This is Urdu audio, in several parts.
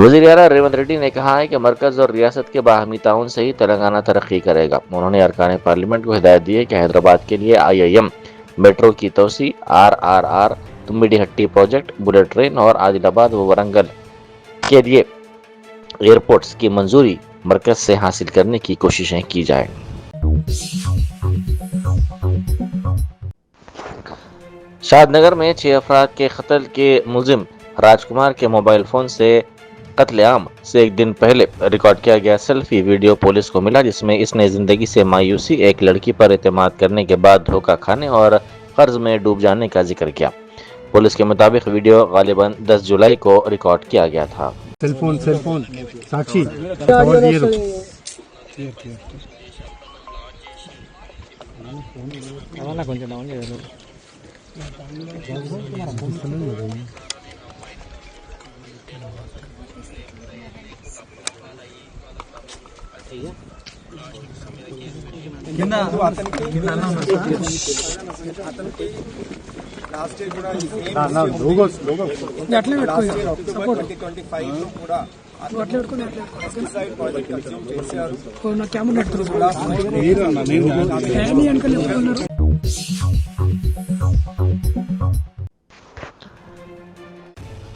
وزیر اعلیٰ ریونت ریڈی نے کہا ہے کہ مرکز اور ریاست کے باہمی تعاون سے ہی تلنگانہ ترقی کرے گا۔ انہوں نے ارکان پارلیمنٹ کو ہدایت دی ہے کہ حیدرآباد کے لیے IIM، میٹرو کی توسیع، RRR، تمبیڈی ہٹی پروجیکٹ، بلٹ ٹرین اور عادل آباد و ورنگل کے لیے ایئرپورٹس کی منظوری مرکز سے حاصل کرنے کی کوششیں کی جائیں۔ شاد نگر میں 6 افراد کے قتل کے ملزم راج کمار کے موبائل فون سے قتل عام سے ایک دن پہلے ریکارڈ کیا گیا سیلفی ویڈیو پولیس کو ملا، جس میں اس نے زندگی سے مایوسی، ایک لڑکی پر اعتماد کرنے کے بعد دھوکہ کھانے اور قرض میں ڈوب جانے کا ذکر کیا۔ پولیس کے مطابق ویڈیو غالباً 10 جولائی کو ریکارڈ کیا گیا تھا۔ Cell phone Sakshi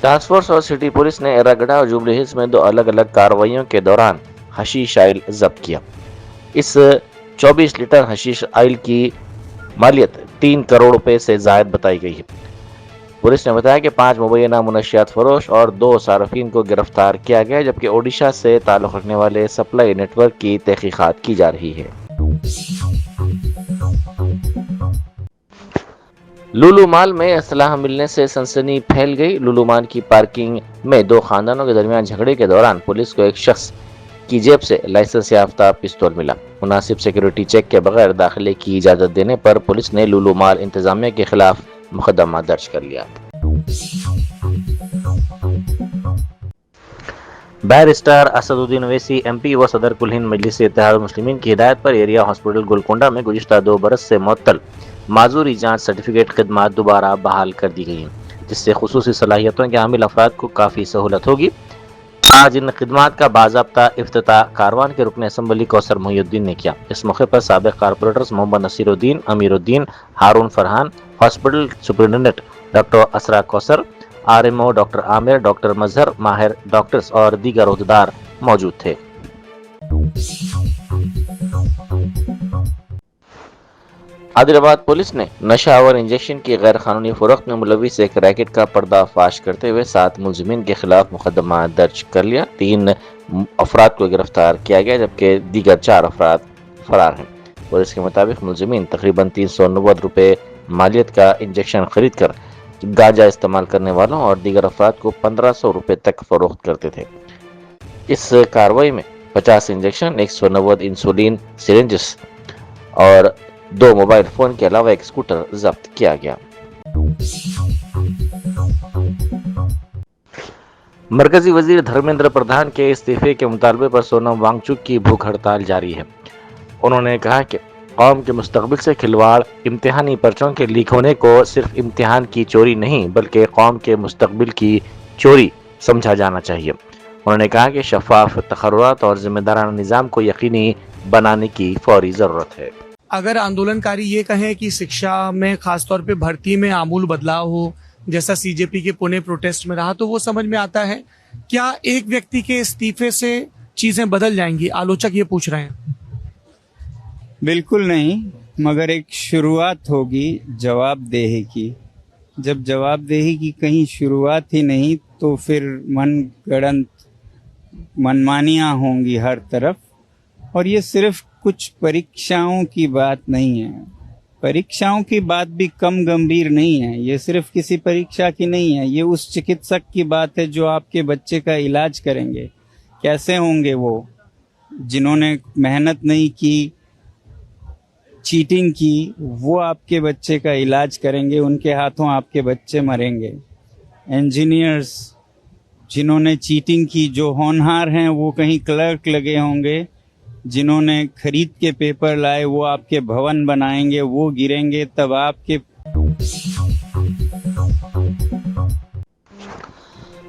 task force اور سٹی پولیس نے ایراگڈا اور جوبلی ہلز میں 2 الگ الگ کارروائیوں کے دوران حشیش آئل ضبط کیا۔ اس 24 لیٹر حشیش آئل کی مالیت 3 کروڑ روپے سے زائد بتائی گئی ہے۔ پولیس نے بتایا کہ 5 مبینہ منشیات فروش اور 2 صارفین کو گرفتار کیا گیا، جبکہ اوڈیشہ سے تعلق رکھنے والے سپلائی نیٹ ورک کی تحقیقات کی جا رہی ہے۔ لولو مال میں اسلحہ ملنے سے سنسنی پھیل گئی۔ لولو مال کی پارکنگ میں 2 خاندانوں کے درمیان جھگڑے کے دوران پولیس کو ایک شخص کی جیب سے لائسنس یافتہ پستول ملا۔ مناسب سیکیورٹی چیک کے بغیر داخلے کی اجازت دینے پر پولیس نے لولو مال انتظامیہ کے خلاف مقدمہ درج کر لیا۔ بیرسٹر اسدالدین اویسی MP و صدر کل ہند مجلس اتحاد المسلمین کی ہدایت پر ایریا ہاسپٹل گولکنڈہ میں گزشتہ 2 برس سے معطل معذوری جانچ سرٹیفکیٹ خدمات دوبارہ بحال کر دی گئی ہیں، جس سے خصوصی صلاحیتوں کے حامل افراد کو کافی سہولت ہوگی۔ آج ان خدمات کا باضابطہ افتتاح کاروان کے رکن اسمبلی کوثر محی الدین نے کیا۔ اس موقع پر سابق کارپوریٹرز محمد نصیر الدین، Amiruddin, Haroon Farhan, hospital superintendent doctor Isra Kausar, RMO doctor Amir, doctor Mazhar, ماہر ڈاکٹرز اور دیگر عہدیدار موجود تھے۔ عادل آباد پولیس نے نشہ آور انجیکشن کی غیر قانونی فروخت میں ملوث ایک ریکٹ کا پردہ فاش کرتے ہوئے 7 ملزمین کے خلاف مقدمہ درج کر لیا۔ 3 افراد کو گرفتار کیا گیا، جبکہ دیگر 4 افراد فرار ہیں۔ پولیس کے مطابق ملزمین تقریباً 390 روپے مالیت کا انجیکشن خرید کر گانجا استعمال کرنے والوں اور دیگر افراد کو 1500 روپے تک فروخت کرتے تھے۔ اس کارروائی میں 50 انجیکشن، 190 انسولین سرنجز اور 2 موبائل فون کے علاوہ ایک اسکوٹر ضبط کیا گیا۔ مرکزی وزیر دھرمیندر پردھان کے استعفے کے مطالبے پر سونم وانگ چک کی بھوک ہڑتال جاری ہے۔ انہوں نے کہا کہ قوم کے مستقبل سے کھلواڑ، امتحانی پرچوں کے لیک ہونے کو صرف امتحان کی چوری نہیں بلکہ قوم کے مستقبل کی چوری سمجھا جانا چاہیے۔ انہوں نے کہا کہ شفاف تقررات اور ذمہ دارانہ نظام کو یقینی بنانے کی فوری ضرورت ہے۔ اگر آندولنکاری یہ کہیں کہ شکشا میں خاص طور پہ بھرتی میں آمول بدلاؤ ہو، جیسا CJP کے پونے پروٹیسٹ میں رہا، تو وہ سمجھ میں آتا ہے۔ کیا ایک ویکتی کے استعفے سے چیزیں بدل جائیں گی؟ آلوچک یہ پوچھ رہے ہیں۔ بالکل نہیں، مگر ایک شروعات ہوگی جواب دہی کی۔ جب جواب دہی کی کہیں شروعات ہی نہیں تو پھر منمانیاں ہوں گی ہر طرف۔ اور یہ صرف کچھ پریکشاؤں کی بات نہیں ہے، پریکشاؤں کی بات بھی کم گمبھیر نہیں ہے۔ یہ صرف کسی پریکشا کی نہیں ہے، یہ اس چکتسک کی بات ہے جو آپ کے بچے کا علاج کریں گے۔ کیسے ہوں گے وہ؟ جنہوں نے محنت نہیں کی، چیٹنگ کی، وہ آپ کے بچے کا علاج کریں گے، ان کے ہاتھوں آپ کے بچے مریں گے۔ انجینئرز جنہوں نے چیٹنگ کی، جو ہونہار ہیں، وہ کہیں کلرک لگے ہوں گے۔ جنہوں نے خرید کے پیپر لائے، وہ آپ کے بھون بنائیں گے، وہ گریں گے، تب آپ کے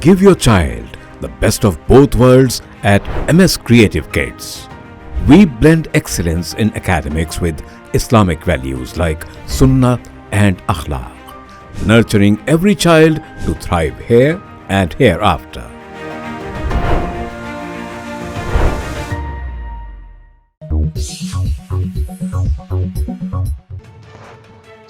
Give your child the best of both worlds at MS Creative Kids. We blend excellence in academics with Islamic values like Sunnah and Akhlaq, nurturing every child to thrive here and hereafter.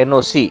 NOC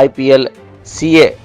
IPL CA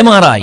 MRI,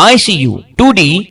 ICU, 2D